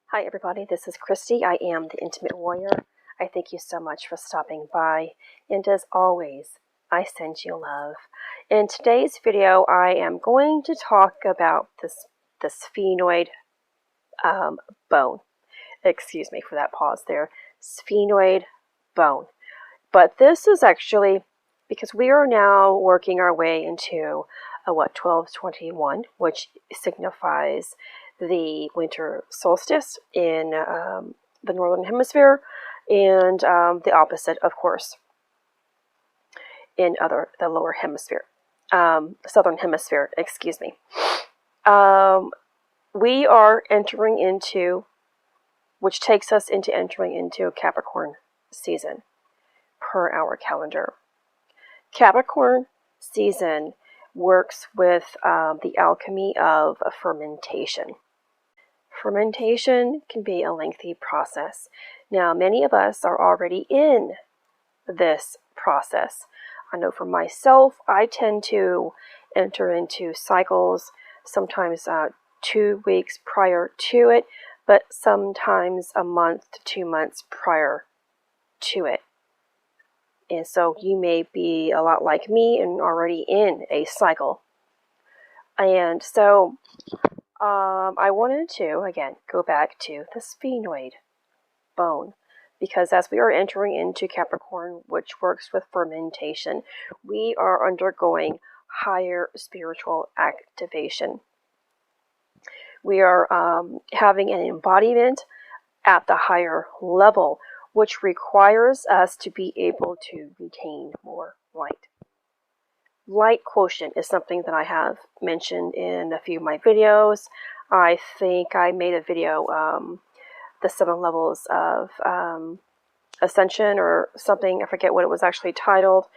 Hi everybody, this is Christy. I am the Intimate Warrior. I thank you so much for stopping by, and as always, I send you love. In today's video, I am going to talk about the sphenoid bone. Excuse me for that pause there. Sphenoid bone. But this is actually, because we are now working our way into 12/21, which signifies the winter solstice in the northern hemisphere, and the opposite, of course, in the lower hemisphere, southern hemisphere, excuse me. We are entering into, which takes us into entering into Capricorn season per our calendar. Capricorn season works with the alchemy of fermentation. Fermentation can be a lengthy process. Now, many of us are already in this process. I know for myself, I tend to enter into cycles, sometimes 2 weeks prior to it, but sometimes a month to 2 months prior to it. And so you may be a lot like me and already in a cycle. And so I wanted to, again, go back to the sphenoid bone, because as we are entering into Capricorn, which works with fermentation, we are undergoing higher spiritual activation. We are having an embodiment at the higher level, which requires us to be able to retain more light. Light quotient is something that I have mentioned in a few of my videos. I think I made a video, the 7 levels of ascension or something. I forget what it was actually titled.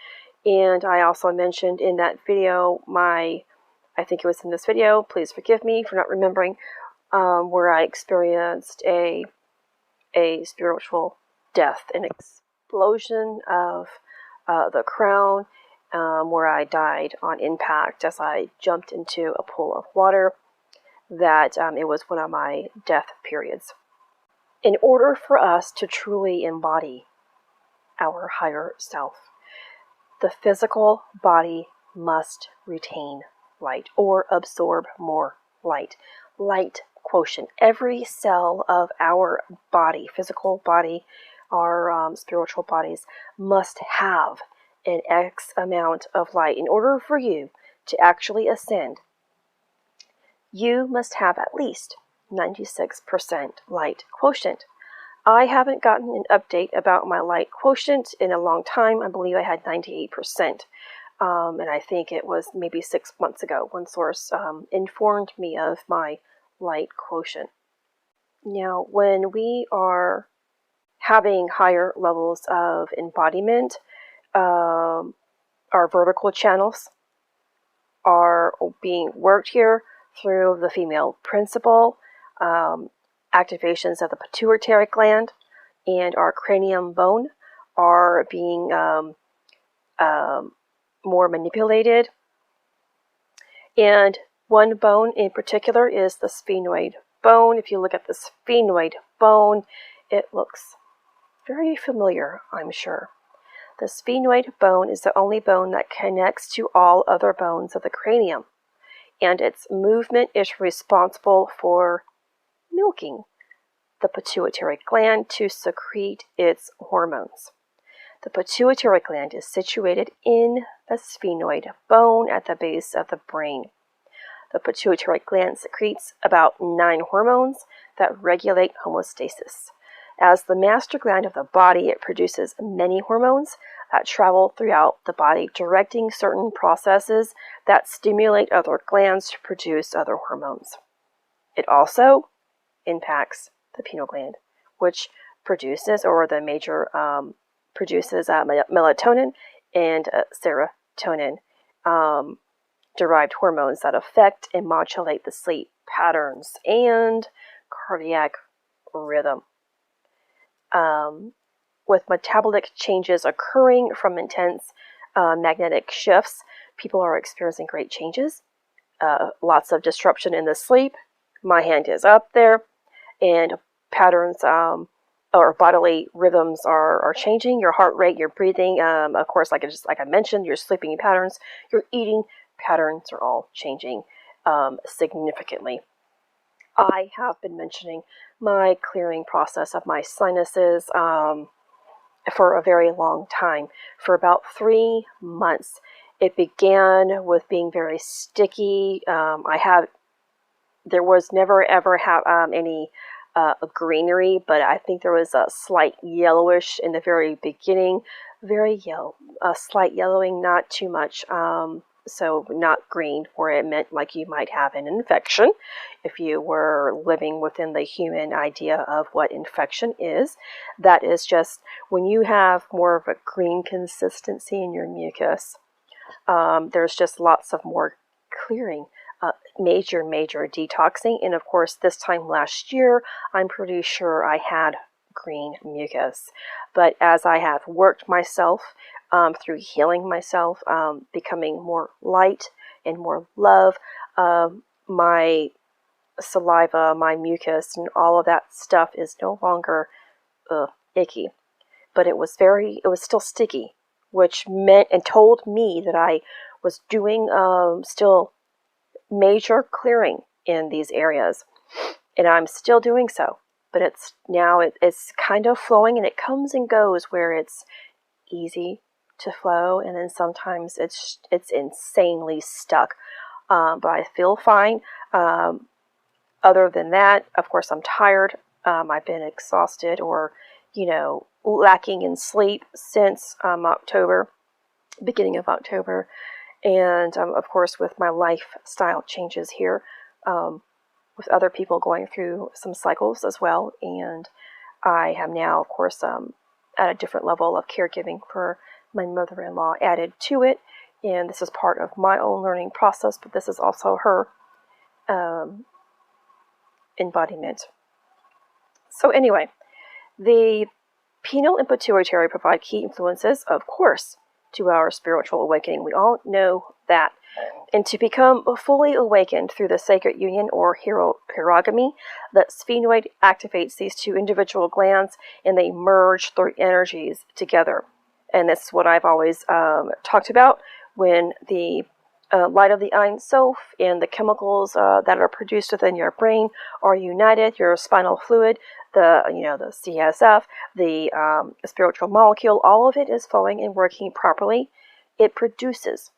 And I also mentioned in that video I think it was in this video, please forgive me for not remembering, where I experienced a spiritual death, an explosion of the crown, where I died on impact as I jumped into a pool of water. That it was one of my death periods. In order for us to truly embody our higher self, the physical body must retain light or absorb more light. Light quotient. Every cell of our body, physical body, our spiritual bodies, must have an X amount of light. In order for you to actually ascend, you must have at least 96% light quotient. I haven't gotten an update about my light quotient in a long time. I believe I had 98%. And I think it was maybe 6 months ago one source informed me of my light quotient. Now, when we are having higher levels of embodiment, our vertical channels are being worked here through the female principle, activations of the Pituitary Gland, and our cranium bone are being more manipulated. And one bone in particular is the sphenoid bone. If you look at the sphenoid bone, it looks very familiar, I'm sure. The sphenoid bone is the only bone that connects to all other bones of the cranium, and its movement is responsible for milking the pituitary gland to secrete its hormones. The pituitary gland is situated in the sphenoid bone at the base of the brain. The pituitary gland secretes about 9 hormones that regulate homeostasis. As the master gland of the body, it produces many hormones that travel throughout the body, directing certain processes that stimulate other glands to produce other hormones. It also impacts the pineal gland, which produces, or the major produces melatonin and serotonin, derived hormones that affect and modulate the sleep patterns and cardiac rhythm. With metabolic changes occurring from intense magnetic shifts, people are experiencing great changes. Lots of disruption in the sleep. My hand is up there. And patterns or bodily rhythms are changing. Your heart rate, your breathing, of course, like I mentioned, your sleeping patterns, your eating patterns are all changing significantly. I have been mentioning my clearing process of my sinuses for a very long time, for about 3 months. It began with being very sticky. There was never ever any greenery, but I think there was a slight yellowish in the very beginning, very yellow, a slight yellowing, not too much. So not green, where it meant like you might have an infection if you were living within the human idea of what infection is. That is just when you have more of a green consistency in your mucus. There's just lots of more clearing, major detoxing. And of course, this time last year, I'm pretty sure I had green mucus. But as I have worked myself through healing myself, becoming more light and more love, my saliva, my mucus, and all of that stuff is no longer icky. But it was still sticky, which meant and told me that I was doing still major clearing in these areas, and I'm still doing so. But it's kind of flowing, and it comes and goes where it's easy to flow, and then sometimes it's insanely stuck. But I feel fine. Other than that, of course, I'm tired. I've been exhausted or lacking in sleep since October, beginning of October. And of course, with my lifestyle changes here, with other people going through some cycles as well. And I am now, of course, at a different level of caregiving for my mother-in-law added to it. And this is part of my own learning process, but this is also her embodiment. So anyway, the pineal and pituitary provide key influences, of course, to our spiritual awakening. We all know that. And to become fully awakened through the sacred union or hierogamy, the sphenoid activates these two individual glands, and they merge their energies together. And that's what I've always talked about, when the light of the Ein Sof and the chemicals that are produced within your brain are united, your spinal fluid, the CSF, the spiritual molecule, all of it is flowing and working properly. It produces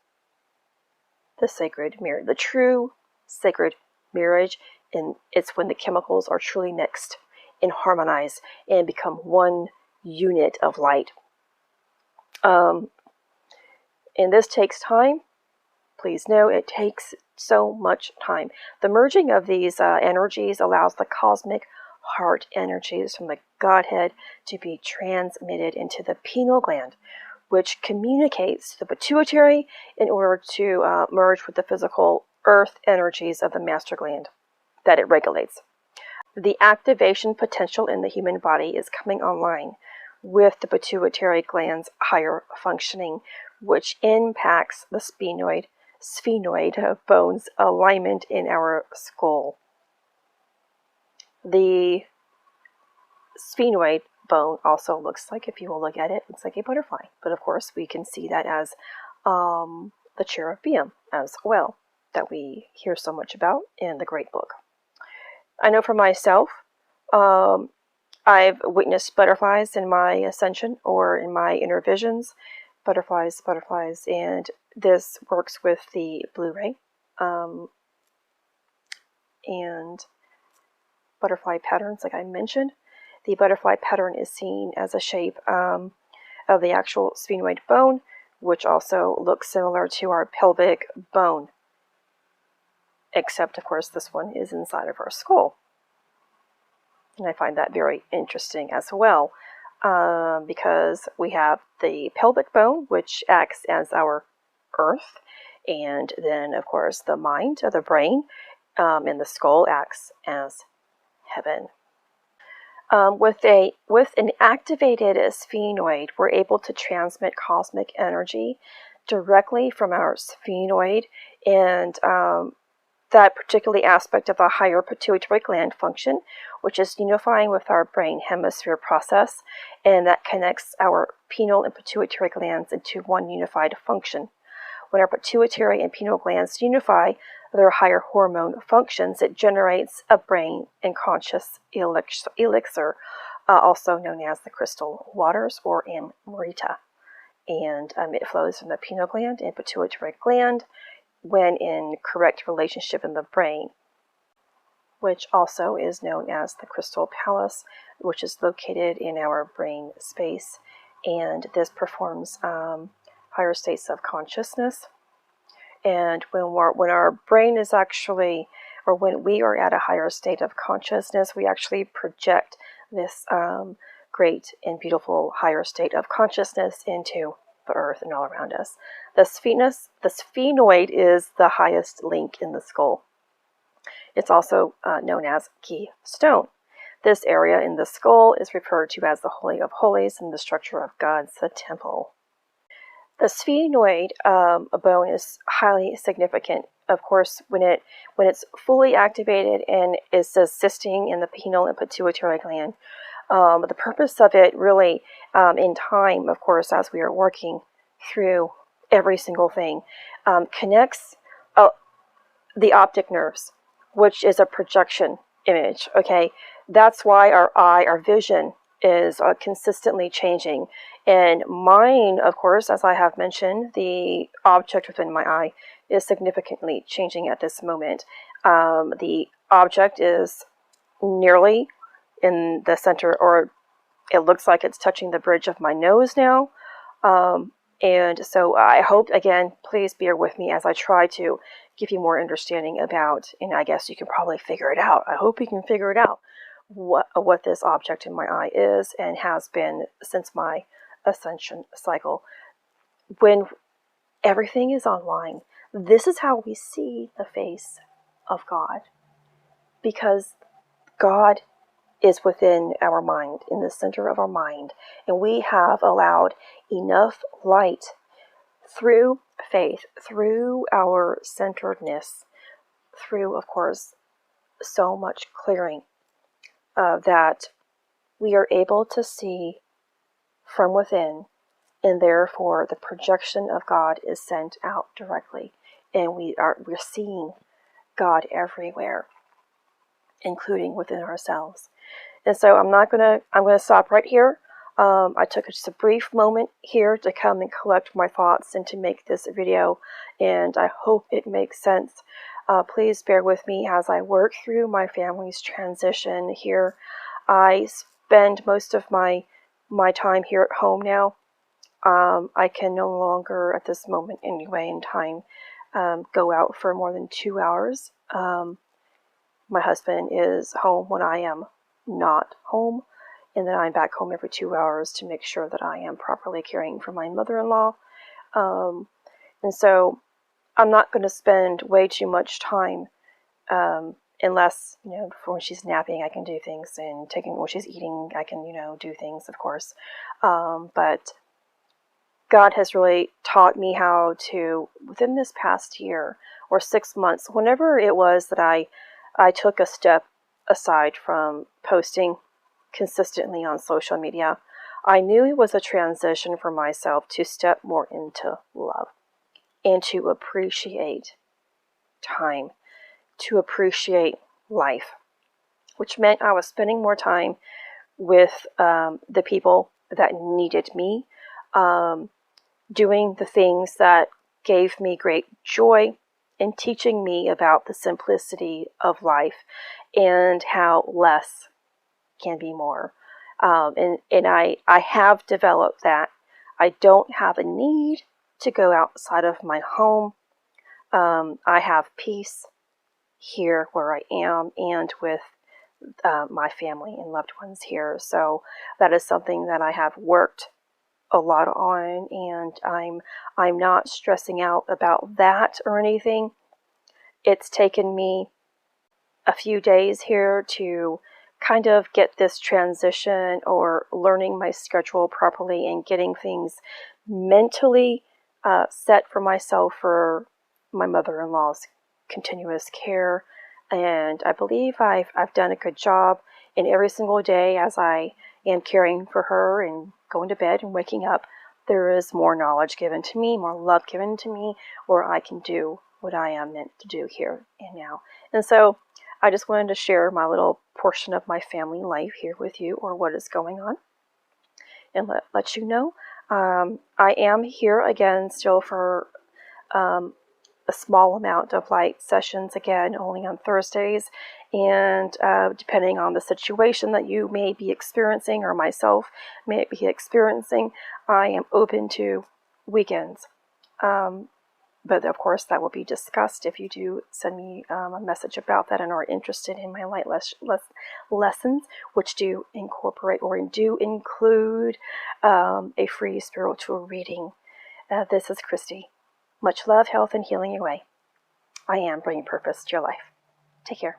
the sacred mirror, the true sacred marriage, and it's when the chemicals are truly mixed and harmonized and become one unit of light. And this takes time. Please know it takes so much time. The merging of these energies allows the cosmic heart energies from the Godhead to be transmitted into the pineal gland, which communicates to the pituitary in order to merge with the physical earth energies of the master gland that it regulates. The activation potential in the human body is coming online with the pituitary gland's higher functioning, which impacts the sphenoid bone's alignment in our skull. The sphenoid bone also looks like, if you will look at it, looks like a butterfly. But of course, we can see that as the cherubim as well, that we hear so much about in the Great Book. I know for myself, I've witnessed butterflies in my ascension or in my inner visions. Butterflies, and this works with the Blu-ray and butterfly patterns, like I mentioned. The butterfly pattern is seen as a shape of the actual sphenoid bone, which also looks similar to our pelvic bone, except, of course, this one is inside of our skull. And I find that very interesting as well, because we have the pelvic bone, which acts as our earth, and then, of course, the mind, or the brain, and the skull acts as heaven. With an activated sphenoid, we're able to transmit cosmic energy directly from our sphenoid, and that particular aspect of the higher pituitary gland function, which is unifying with our brain hemisphere process, and that connects our pineal and pituitary glands into one unified function. When our pituitary and pineal glands unify their higher hormone functions, it generates a brain and conscious elixir, also known as the crystal waters or amrita. And it flows from the pineal gland and pituitary gland when in correct relationship in the brain, which also is known as the crystal palace, which is located in our brain space. And this performs higher states of consciousness. And when our brain is actually, or when we are at a higher state of consciousness, we actually project this great and beautiful higher state of consciousness into the earth and all around us. The sphenoid is the highest link in the skull. It's also known as key stone. This area in the skull is referred to as the Holy of Holies in the structure of God's temple. The sphenoid bone is highly significant. Of course, when it's fully activated and is assisting in the pineal and pituitary gland, the purpose of it really, in time, of course, as we are working through every single thing, connects the optic nerves, which is a projection image, okay? That's why our vision is consistently changing. And mine, of course, as I have mentioned, the object within my eye is significantly changing at this moment. The object is nearly in the center, or it looks like it's touching the bridge of my nose now. And so I hope, again, please bear with me as I try to give you more understanding about, and I guess you can probably figure it out. I hope you can figure it out, what this object in my eye is and has been since my ascension cycle. When everything is online, this is how we see the face of God, because God is within our mind, in the center of our mind, and we have allowed enough light through faith, through our centeredness, through, of course, so much clearing, that we are able to see from within, and therefore the projection of God is sent out directly, and we're seeing God everywhere, including within ourselves. And so I'm going to stop right here. I took just a brief moment here to come and collect my thoughts and to make this video, and I hope it makes sense. Please bear with me as I work through my family's transition here. I spend most of my time here at home now. I can no longer, at this moment anyway in time, go out for more than 2 hours. My husband is home when I am not home, and then I'm back home every 2 hours to make sure that I am properly caring for my mother-in-law. And so I'm not going to spend way too much time, unless, for when she's napping, I can do things, and when she's eating, I can, do things, of course. But God has really taught me how to, within this past year or 6 months, whenever it was that I took a step aside from posting consistently on social media, I knew it was a transition for myself to step more into love and to appreciate time, to appreciate life, which meant I was spending more time with the people that needed me, doing the things that gave me great joy, and teaching me about the simplicity of life and how less can be more. And I have developed that. I don't have a need to go outside of my home. I have peace here where I am and with my family and loved ones here. So that is something that I have worked a lot on, and I'm not stressing out about that or anything. It's taken me a few days here to kind of get this transition or learning my schedule properly and getting things mentally set for myself for my mother-in-law's continuous care. And I believe I've done a good job. And every single day as I am caring for her and going to bed and waking up, there is more knowledge given to me, more love given to me, where I can do what I am meant to do here and now. And so I just wanted to share my little portion of my family life here with you, or what is going on, and let you know. I am here again still for a small amount of light sessions, again, only on Thursdays. And depending on the situation that you may be experiencing, or myself may be experiencing, I am open to weekends. But of course, that will be discussed if you do send me a message about that and are interested in my light lessons, which do incorporate or do include a free spiritual reading. This is Christy. Much love, health, and healing your way. I am bringing purpose to your life. Take care.